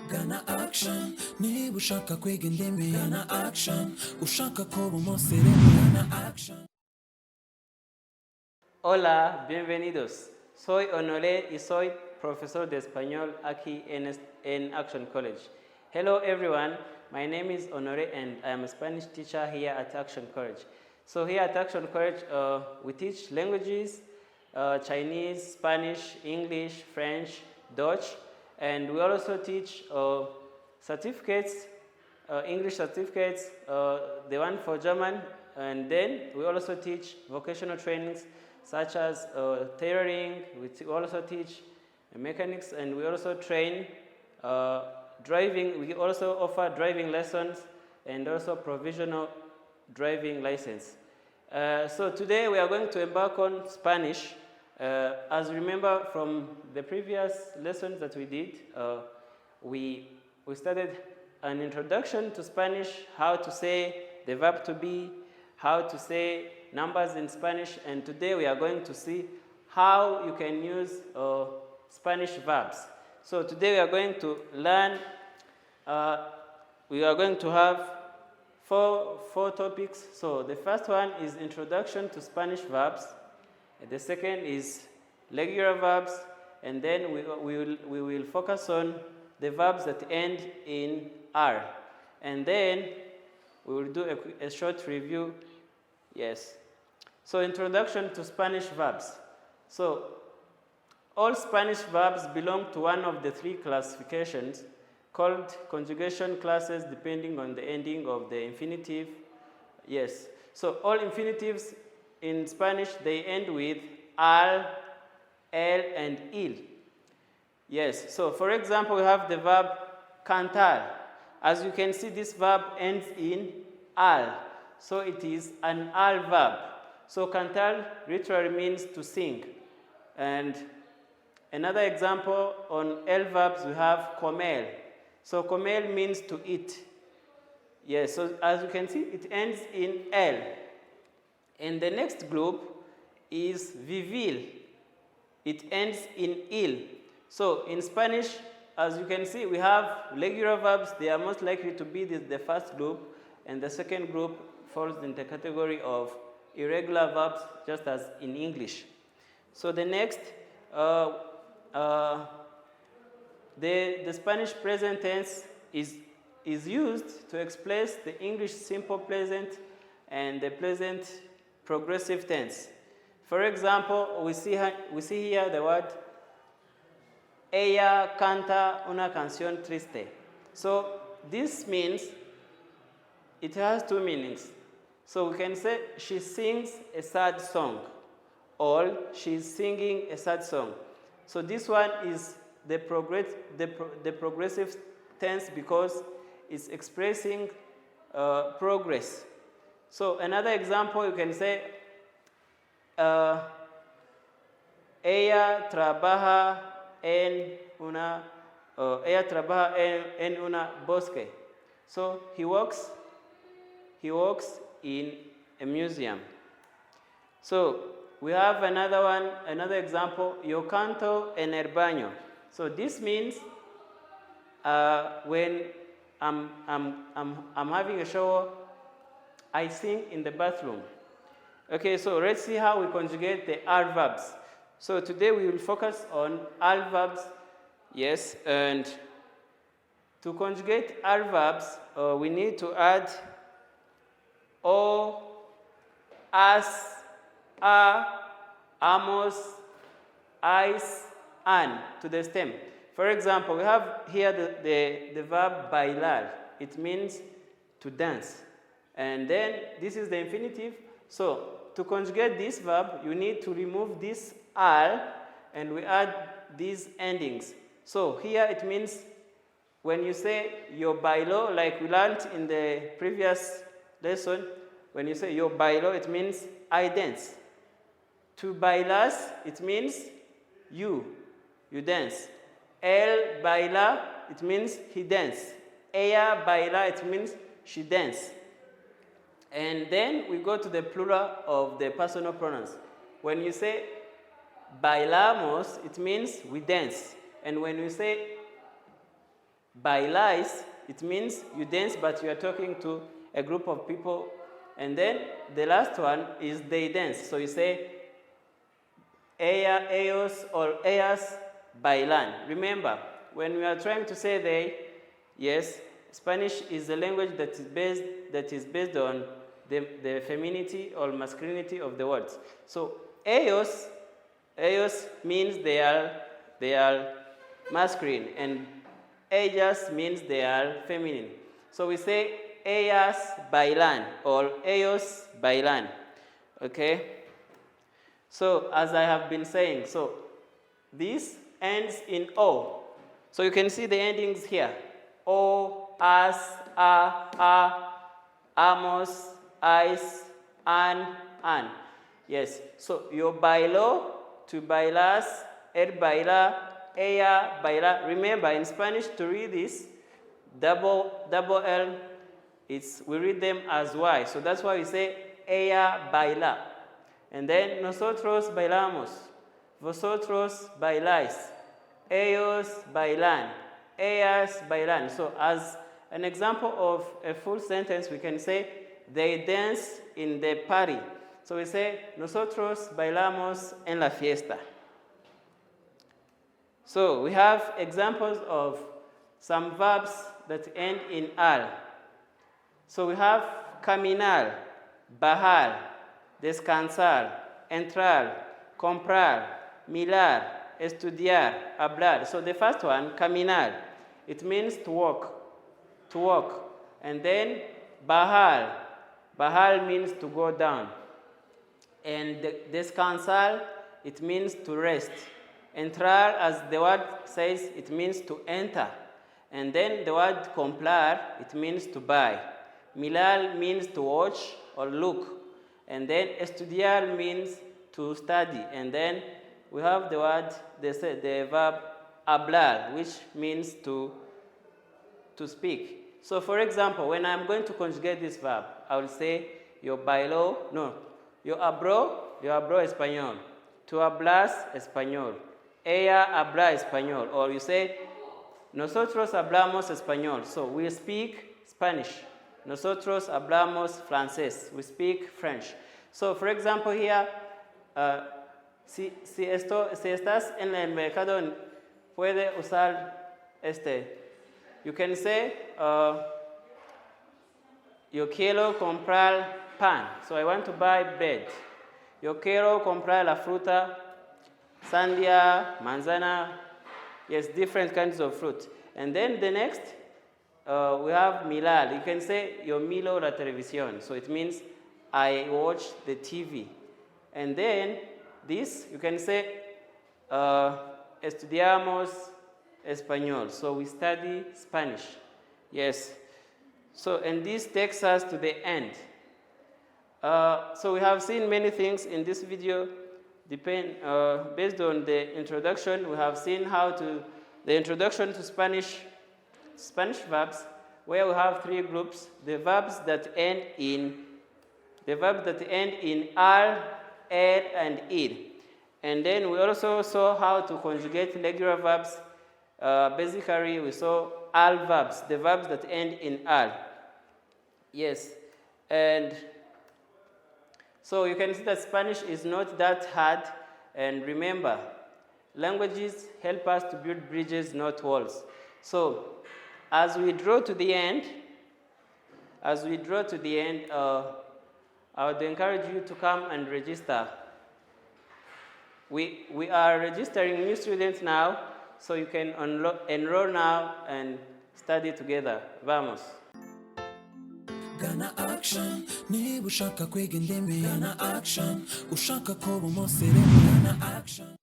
Gana action, niba ushaka kwiga indimi. Gana action, ushaka kuba umusirimu. Gana action. Hola, bienvenidos. Soy Honoré y soy profesor de español aquí en Action College. Hello everyone, my name is Honoré and I am a Spanish teacher here at Action College. So here at Action College, we teach languages, Chinese, Spanish, English, French, Dutch, and we also teach certificates, English certificates, the one for German, and then we also teach vocational trainings such as tailoring. We also teach mechanics, and we also train driving. We also offer driving lessons and also provisional driving license. So today we are going to embark on Spanish. As you remember from the previous lessons that we did, we started an introduction to Spanish, how to say the verb to be, how to say numbers in Spanish, and today we are going to see how you can use Spanish verbs. So today we are going to learn, we are going to have four topics. So the first one is introduction to Spanish verbs. The second is regular verbs, and then we will focus on the verbs that end in R. And then we will do a short review. Yes. So introduction to Spanish verbs. So all Spanish verbs belong to one of the three classifications called conjugation classes, depending on the ending of the infinitive. Yes. So all infinitives in Spanish, they end with al, el, and il. Yes. So for example, we have the verb cantar. As you can see, this verb ends in al. So it is an al verb. So cantar literally means to sing. And another example on el verbs, we have comer. So comer means to eat. Yes, so as you can see, it ends in el. And the next group is vivir. It ends in il. So in Spanish, as you can see, we have regular verbs. They are most likely to be the first group, and the second group falls in the category of irregular verbs, just as in English. So the next, the Spanish present tense is used to express the English simple present and the present progressive tense. For example, we see here the word ella canta una canción triste. So this means it has two meanings. So we can say she sings a sad song, or she's singing a sad song. So this one is the progressive tense because it's expressing progress. So another example, you can say ella trabaja en una bosque. So he works in a museum. So we have another example, yo canto en el baño. So this means when I'm having a shower, I sing in the bathroom. Okay, so let's see how we conjugate the R verbs. So today we will focus on R verbs. Yes, and to conjugate R verbs, we need to add o, as, a, amos, is, an to the stem. For example, we have here the verb bailar. It means to dance. And then this is the infinitive. So to conjugate this verb, you need to remove this al, and we add these endings. So here it means when you say yo bailo, like we learned in the previous lesson, when you say yo bailo, it means I dance. Tu bailas, it means you dance. Él baila, it means he dance. Ella baila, it means she dance. And then we go to the plural of the personal pronouns. When you say bailamos, it means we dance. And when you say Bailas, it means you dance but you are talking to a group of people. And then the last one is they dance. So you say ellos or ellas bailan. Remember, when we are trying to say they, yes, Spanish is a language that is based on the femininity or masculinity of the words. So ellos means they are masculine, and ellas means they are feminine. So we say ellas bailan or ellos bailan. Okay? So as I have been saying, so this ends in O. So you can see the endings here. O, as, a, amos, ais, an. Yes. So your bailo, to bailas, baila, ella baila. Remember, in Spanish, to read this, double L, we read them as Y. So that's why we say ella baila. And then nosotros bailamos, vosotros bailáis, ellos bailan, ellas bailan. So as an example of a full sentence, we can say they dance in the party. So we say nosotros bailamos en la fiesta. So we have examples of some verbs that end in al. So we have caminar, bajar, descansar, entrar, comprar, mirar, estudiar, hablar. So the first one, caminar, it means to walk. And then bajar means to go down. And descansar, it means to rest. Entrar, as the word says, it means to enter. And then the word comprar, it means to buy. Mirar means to watch or look. And then estudiar means to study. And then we have the word, the verb hablar, which means to speak. So for example, when I'm going to conjugate this verb, I will say yo hablo español. Tú hablas español. Ella habla español. Or you say nosotros hablamos español. So we speak Spanish. Nosotros hablamos francés. We speak French. So for example here, si estás en el mercado, puede usar You can say, yo quiero comprar pan. So I want to buy bread. Yo quiero comprar la fruta, sandia, manzana. Yes, different kinds of fruit. And then the next, we have mirar. You can say, yo miro la televisión. So it means I watch the TV. And then this, you can say, estudiamos español. So we study Spanish. Yes. So, and this takes us to the end. So we have seen many things in this video. Based on the introduction, we have seen the introduction to Spanish verbs, where we have three groups: the verbs that end in r, er, and id. And then we also saw how to conjugate regular verbs. Basically, we saw al verbs, the verbs that end in al. Yes, and so you can see that Spanish is not that hard. And remember, languages help us to build bridges, not walls. So as we draw to the end, I would encourage you to come and register. We are registering new students now, so you can enroll now and study together. Vamos. Gana action, niba ushaka kwiga indimi, gana action, ushaka kuba umusirimu, gana action.